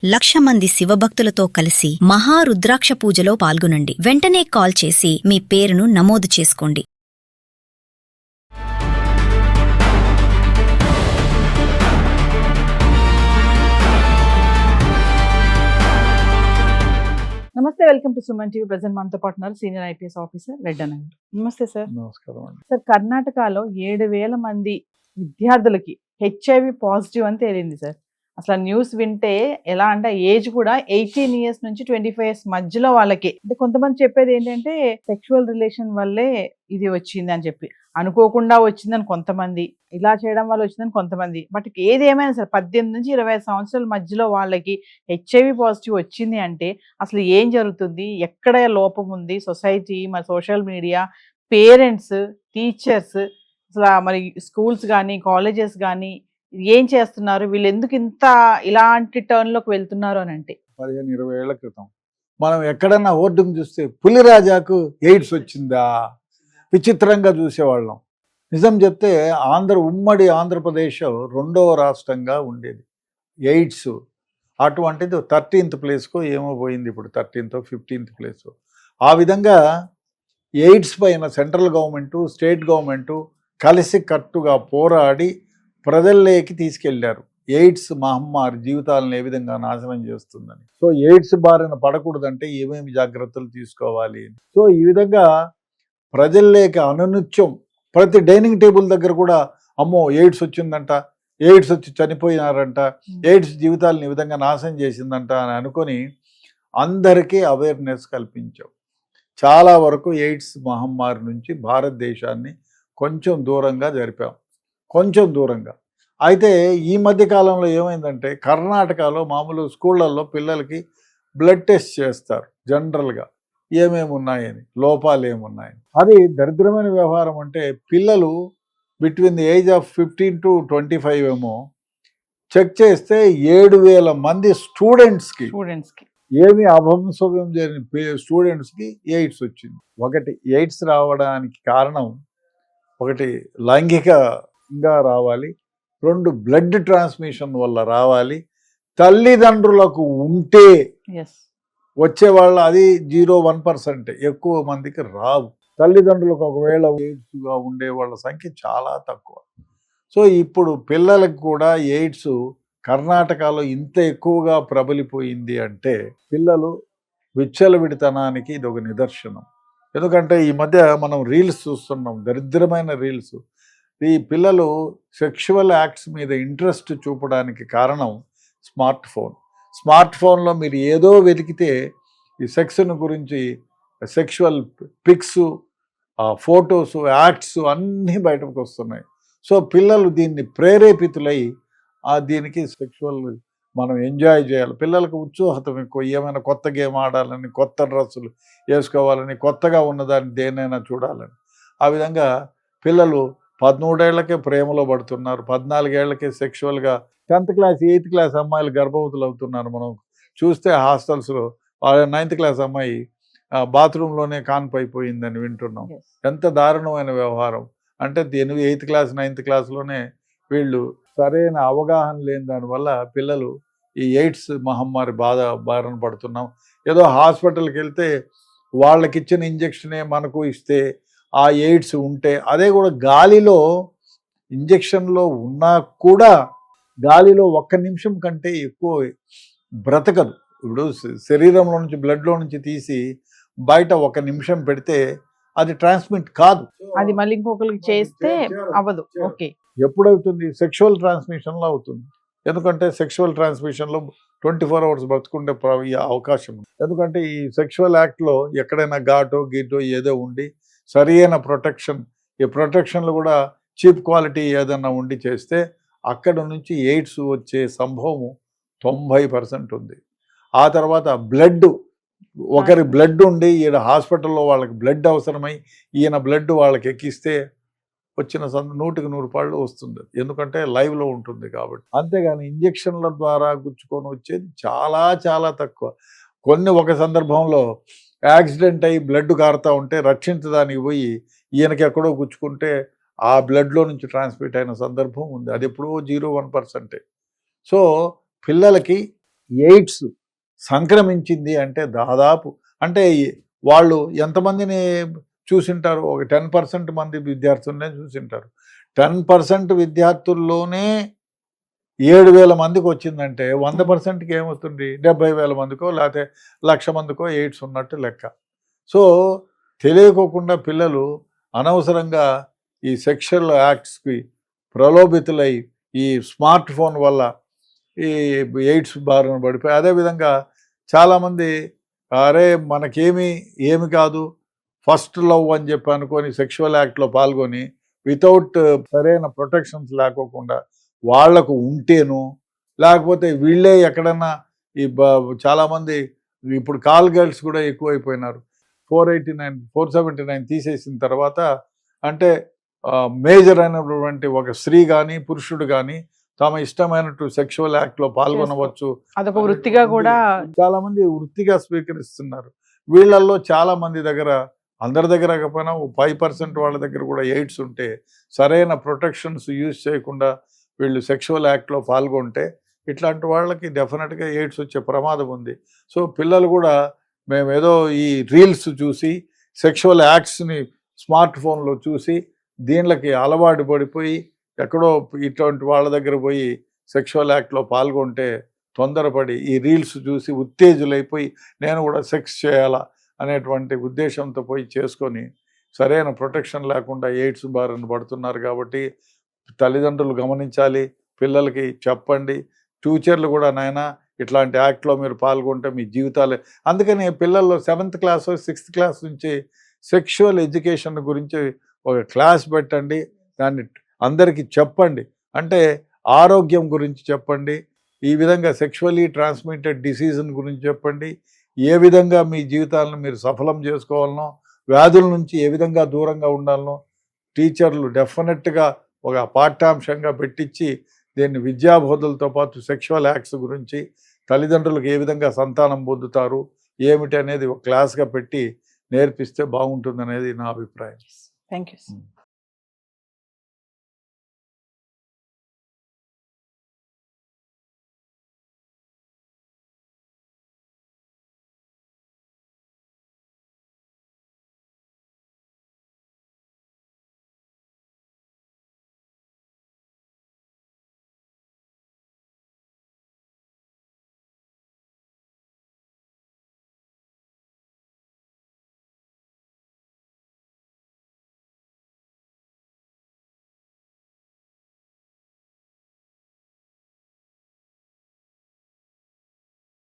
1,00,000 మంది శివభక్తులతో కలిసి మహారుద్రాక్ష పూజలో పాల్గొనండి. వెంటనే కాల్ చేసి మీ పేరును నమోదు చేసుకోండి. నమస్తే, welcome to Suman TV. Present మనతో పాటు ఉన్నారు సీనియర్ ఐపీఎస్ ఆఫీసర్ రెడ్డి అన్న గారు. నమస్తే సార్. నమస్కారం అండి. సార్, కర్ణాటకలో 7,000 మంది విద్యార్థులకి హెచ్ఐవి పాజిటివ్ అని తేలింది సార్. అసలు న్యూస్ వింటే ఎలా అంటే ఏజ్ కూడా 18 ఇయర్స్ నుంచి 25 ఇయర్స్ మధ్యలో వాళ్ళకి. అంటే కొంతమంది చెప్పేది ఏంటంటే సెక్షువల్ రిలేషన్ వల్లే ఇది వచ్చింది అని చెప్పి, అనుకోకుండా వచ్చిందని కొంతమంది, ఇలా చేయడం వల్ల వచ్చిందని కొంతమంది. బట్ ఏది ఏమైనా సరే 18 నుంచి 25 సంవత్సరాల మధ్యలో వాళ్ళకి హెచ్ఐవి పాజిటివ్ వచ్చింది అంటే అసలు ఏం జరుగుతుంది, ఎక్కడ లోపం ఉంది, సొసైటీ, మరి సోషల్ మీడియా, పేరెంట్స్, టీచర్స్, అసలు మరి స్కూల్స్ కానీ కాలేజెస్ కానీ ఏం చేస్తున్నారు, వీళ్ళు ఎందుకు ఇంత ఇలాంటి టర్న్లోకి వెళ్తున్నారు అని అంటే 15-20 ఏళ్ల క్రితం మనం ఎక్కడన్నా ఓర్డును చూస్తే పులిరాజాకు ఎయిడ్స్ వచ్చిందా విచిత్రంగా చూసేవాళ్ళం. నిజం చెప్తే ఉమ్మడి ఆంధ్రప్రదేశ్ 2వ రాష్ట్రంగా ఉండేది ఎయిడ్స్. అటువంటిది 13th ప్లేస్కో ఏమో పోయింది, ఇప్పుడు 13th 15th ప్లేస్. ఆ విధంగా ఎయిడ్స్ పైన సెంట్రల్ గవర్నమెంటు, స్టేట్ గవర్నమెంటు కలిసి కట్టుగా పోరాడి ప్రజల్లోకి తీసుకెళ్లారు. ఎయిడ్స్ మహమ్మారి జీవితాలను ఏ విధంగా నాశనం చేస్తుందని. సో ఎయిడ్స్ బారిన పడకూడదంటే ఏమేమి జాగ్రత్తలు తీసుకోవాలి. సో ఈ విధంగా ప్రజల్లోకి అనునిత్యం ప్రతి డైనింగ్ టేబుల్ దగ్గర కూడా అమ్మో ఎయిడ్స్ వచ్చిందంట, ఎయిడ్స్ వచ్చి చనిపోయినారంట, ఎయిడ్స్ జీవితాలను ఈ విధంగా నాశనం చేసిందంట అని అనుకొని అందరికీ అవేర్నెస్ కల్పించాం. చాలా వరకు ఎయిడ్స్ మహమ్మారి నుంచి భారతదేశాన్ని కొంచెం దూరంగా జరిపాం, కొంచెం దూరంగా. అయితే ఈ మధ్య కాలంలో ఏమైందంటే కర్ణాటకలో మామూలు స్కూళ్ళల్లో పిల్లలకి బ్లడ్ టెస్ట్ చేస్తారు జనరల్గా, ఏమేమి ఉన్నాయని, లోపాలు ఏమున్నాయని. అది దరిద్రమైన వ్యవహారం. అంటే పిల్లలు between the age of 15 to 25 ఏమో చెక్ చేస్తే 7,000 మంది స్టూడెంట్స్కి ఏమి అభంశుభం జరిగిన స్టూడెంట్స్కి ఎయిడ్స్ వచ్చింది. ఒకటి ఎయిడ్స్ రావడానికి కారణం, ఒకటి లైంగికంగా రావాలి, 2 బ్లడ్ ట్రాన్స్మిషన్ వల్ల రావాలి, తల్లిదండ్రులకు ఉంటే వచ్చేవాళ్ళ అది 0.1%, ఎక్కువ మందికి రావు. తల్లిదండ్రులకు ఒకవేళ ఎయిడ్స్గా ఉండే వాళ్ళ సంఖ్య చాలా తక్కువ. సో ఇప్పుడు పిల్లలకు కూడా ఎయిడ్స్ కర్ణాటకలో ఇంత ఎక్కువగా ప్రబలిపోయింది అంటే పిల్లలు విచ్చలవిడితనానికి ఇది ఒక నిదర్శనం. ఎందుకంటే ఈ మధ్య మనం రీల్స్ చూస్తున్నాం, దరిద్రమైన రీల్స్. ఈ పిల్లలు సెక్షువల్ యాక్ట్స్ మీద ఇంట్రెస్ట్ చూపడానికి కారణం స్మార్ట్ ఫోన్లో మీరు ఏదో వెతికితే ఈ సెక్స్ను గురించి సెక్షువల్ పిక్స్, ఫొటోస్, యాక్ట్స్ అన్నీ బయటకు వస్తున్నాయి. సో పిల్లలు దీన్ని ప్రేరేపితులై దీనికి సెక్షువల్ మనం ఎంజాయ్ చేయాలి. పిల్లలకు ఉత్సాహం ఎక్కువ, ఏమైనా కొత్త గేమ్ ఆడాలని, కొత్త డ్రెస్సులు వేసుకోవాలని, కొత్తగా ఉన్నదాన్ని దేనైనా చూడాలని. ఆ విధంగా పిల్లలు 13 ఏళ్లకే ప్రేమలో పడుతున్నారు, 14 ఏళ్లకే సెక్షువల్గా. 10th క్లాస్ 8th క్లాస్ అమ్మాయిలు గర్భవతులు అవుతున్నారు. మనం చూస్తే హాస్టల్స్లో 9th క్లాస్ అమ్మాయి బాత్రూంలోనే కాన్పైపోయిందని వింటున్నాం. ఎంత దారుణమైన వ్యవహారం. అంటే 8th క్లాస్ 9th క్లాస్లోనే వీళ్ళు సరైన అవగాహన లేని దానివల్ల పిల్లలు ఈ ఎయిడ్స్ మహమ్మారి బారిన పడుతున్నాం. ఏదో హాస్పిటల్కి వెళ్తే వాళ్ళకి ఇచ్చిన ఇంజెక్షనే మనకు ఇస్తే ఆ ఎయిడ్స్ ఉంటే, అదే కూడా గాలిలో ఇంజెక్షన్లో ఉన్నా కూడా గాలిలో 1 నిమిషం కంటే ఎక్కువ బ్రతకదు. ఇప్పుడు శరీరంలో నుంచి బ్లడ్లో నుంచి తీసి బయట 1 నిమిషం పెడితే అది ట్రాన్స్మిట్ కాదు, అది మళ్ళీ ఇంకొకరికి చేస్తే అవ్వదు. ఓకే, ఎప్పుడవుతుంది? సెక్షువల్ ట్రాన్స్మిషన్లో అవుతుంది. ఎందుకంటే సెక్షువల్ ట్రాన్స్మిషన్లో 24 hours బ్రతుకుండే అవకాశం ఉంది. ఎందుకంటే ఈ సెక్షువల్ యాక్ట్లో ఎక్కడైనా గీటో ఏదో ఉండి సరైన ప్రొటెక్షన్, ఈ ప్రొటెక్షన్లు కూడా చీప్ క్వాలిటీ ఏదన్నా ఉండి చేస్తే అక్కడ నుంచి ఎయిడ్స్ వచ్చే సంభవం 90% ఉంది. ఆ తర్వాత ఒకరి బ్లడ్ ఉండి ఈయన హాస్పిటల్లో వాళ్ళకి బ్లడ్ అవసరమై ఈయన బ్లడ్ వాళ్ళకి ఎక్కిస్తే వచ్చిన 100కి 100 పాళ్ళు వస్తుంది. ఎందుకంటే లైవ్లో ఉంటుంది కాబట్టి. అంతేగాని ఇంజెక్షన్ల ద్వారా గుచ్చుకొని వచ్చేది చాలా చాలా తక్కువ. ఒక సందర్భంలో యాక్సిడెంట్ అయ్యి బ్లడ్ కారుతూ ఉంటే రక్షించడానికి పోయి ఈయనకి ఎక్కడో గుచ్చుకుంటే ఆ బ్లడ్లో నుంచి ట్రాన్స్మిట్ అయిన సందర్భం ఉంది. అది ఎప్పుడో 0.1%. సో పిల్లలకి ఎయిడ్స్ సంక్రమించింది అంటే దాదాపు అంటే వాళ్ళు ఎంతమందిని చూసింటారు, ఒక 10% మంది విద్యార్థులనే చూసింటారు. 10% విద్యార్థుల్లోనే 7,000 మందికి వచ్చిందంటే 100%కి ఏమవుతుంది, 70,000 మందికో లేకపోతే 1,00,000 మందికో ఎయిడ్స్ ఉన్నట్టు లెక్క. సో తెలియకోకుండా పిల్లలు అనవసరంగా ఈ సెక్షువల్ యాక్ట్స్కి ప్రలోభితులై ఈ స్మార్ట్ ఫోన్ వల్ల ఈ ఎయిడ్స్ బారిన పడిపోయి, అదేవిధంగా చాలామంది అరే ఏమి కాదు ఫస్ట్ లవ్ అని చెప్పి అనుకొని సెక్షువల్ యాక్ట్లో పాల్గొని వితౌట్ సరైన ప్రొటెక్షన్స్ లేకోకుండా వాళ్లకు ఉంటేను, లేకపోతే వీళ్ళే ఎక్కడన్నా చాలామంది ఇప్పుడు కాల్ గర్ల్స్ కూడా ఎక్కువైపోయినారు. 479 తీసేసిన తర్వాత అంటే మేజర్ అయినటువంటి ఒక స్త్రీ కానీ పురుషుడు కానీ తమ ఇష్టమైనట్టు సెక్షువల్ యాక్ట్లో పాల్గొనవచ్చు, అదొక వృత్తిగా కూడా చాలా మంది వృత్తిగా స్వీకరిస్తున్నారు. వీళ్ళల్లో చాలా మంది దగ్గర, అందరి దగ్గర కాకపోయినా 5% వాళ్ళ దగ్గర కూడా ఎయిడ్స్ ఉంటే సరైన ప్రొటెక్షన్స్ యూజ్ చేయకుండా వీళ్ళు సెక్షువల్ యాక్ట్లో పాల్గొంటే ఇట్లాంటి వాళ్ళకి డెఫినెట్గా ఎయిడ్స్ వచ్చే ప్రమాదం ఉంది. సో పిల్లలు కూడా మేమేదో ఈ రీల్స్ చూసి సెక్షువల్ యాక్ట్స్ని స్మార్ట్ ఫోన్లో చూసి దీనికి అలవాటు పడిపోయి ఎక్కడో ఇటువంటి వాళ్ళ దగ్గర పోయి సెక్షువల్ యాక్ట్లో పాల్గొంటే తొందరపడి ఈ రీల్స్ చూసి ఉత్తేజులైపోయి నేను కూడా సెక్స్ చేయాలా అనేటువంటి ఉద్దేశంతో పోయి చేసుకొని సరైన ప్రొటెక్షన్ లేకుండా ఎయిడ్స్ బారిన పడుతున్నారు. కాబట్టి తల్లిదండ్రులు గమనించాలి, పిల్లలకి చెప్పండి, ఫ్యూచర్లు కూడా నాయనా ఇట్లాంటి యాక్ట్లో మీరు పాల్గొంటే మీ జీవితాలే. అందుకని పిల్లల్లో 7th క్లాస్ 6th క్లాస్ నుంచి సెక్షువల్ ఎడ్యుకేషన్ గురించి ఒక క్లాస్ పెట్టండి, దాన్ని అందరికీ చెప్పండి. అంటే ఆరోగ్యం గురించి చెప్పండి, ఈ విధంగా సెక్షువల్లీ ట్రాన్స్మిటెడ్ డిసీజ్ని గురించి చెప్పండి, ఏ విధంగా మీ జీవితాలను మీరు సఫలం చేసుకోవాలనో, వ్యాధుల నుంచి ఏ విధంగా దూరంగా ఉండాలనో టీచర్లు డెఫినెట్గా ఒక పాఠ్యాంశంగా పెట్టించి దీన్ని విద్యాబోధులతో పాటు సెక్షువల్ యాక్ట్స్ గురించి తల్లిదండ్రులకు ఏ విధంగా సంతానం పొందుతారు ఏమిటి అనేది ఒక క్లాస్గా పెట్టి నేర్పిస్తే బాగుంటుందనేది నా అభిప్రాయం. Thank you.